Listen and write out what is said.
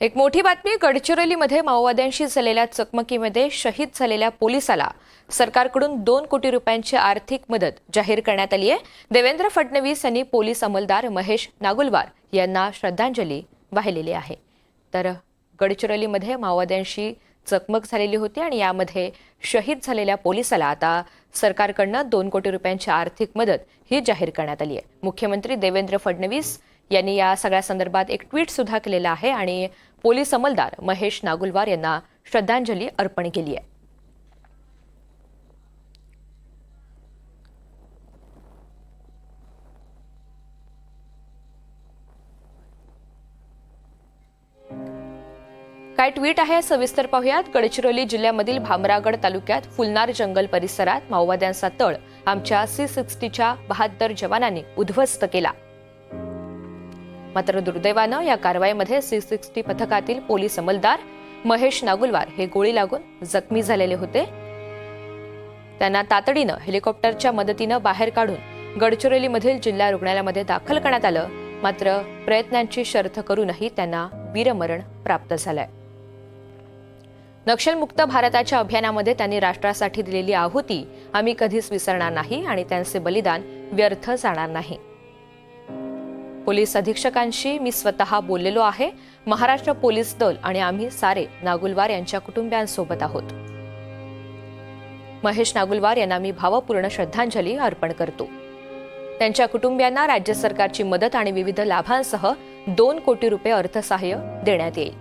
एक मोठी बातमी. गडचिरोलीमध्ये माओवाद्यांशी झालेल्या चकमकीमध्ये शहीद झालेल्या पोलिसाला सरकारकडून 2 कोटी रुपयांची आर्थिक मदत जाहीर करण्यात आली आहे. देवेंद्र फडणवीस यांनी पोलीस अंमलदार महेश नागुलवार यांना श्रद्धांजली वाहिलेली आहे. तर गडचिरोलीमध्ये माओवाद्यांशी चकमक झालेली होती आणि यामध्ये शहीद झालेल्या पोलिसाला आता सरकारकडून 2 कोटी रुपयांची आर्थिक मदत ही जाहीर करण्यात आली आहे. मुख्यमंत्री देवेंद्र फडणवीस यांनी या सगळ्या संदर्भात एक ट्विट सुद्धा केलेलं आहे आणि पोलीस अंमलदार महेश नागुलवार यांना श्रद्धांजली अर्पण केली आहे. काय ट्विट आहे सविस्तर पाहूयात. गडचिरोली जिल्ह्यामधील भामरागड तालुक्यात फुलनार जंगल परिसरात माओवाद्यांचा तळ आमच्या C60च्या 72 जवानांनी उद्ध्वस्त केला. मात्र दुर्दैवानं या कारवाईमध्ये C60 पथकातील पोलीस अंमलदार महेश नागुलवार हे गोळी लागून जखमी झालेले होते. त्यांना तातडीनं हेलिकॉप्टरच्या मदतीनं बाहेर काढून गडचिरोलीमधील जिल्हा रुग्णालयामध्ये दाखल करण्यात आलं. मात्र प्रयत्नांची शर्थ करूनही त्यांना वीरमरण प्राप्त झालंय. नक्षलमुक्त भारताच्या अभियानामध्ये त्यांनी राष्ट्रासाठी दिलेली आहुती आम्ही कधीच विसरणार नाही आणि त्यांचे बलिदान व्यर्थ जाणार नाही. पोलीस अधीक्षकांशी मी स्वतः बोललेलो आहे. महाराष्ट्र पोलीस दल आणि आम्ही सारे नागुलवार यांच्या कुटुंबियांसोबत आहोत. महेश नागुलवार यांना मी भावपूर्ण श्रद्धांजली अर्पण करतो. त्यांच्या कुटुंबियांना राज्य सरकारची मदत आणि विविध लाभांसह 2 कोटी रुपये अर्थसहाय्य देण्यात येईल.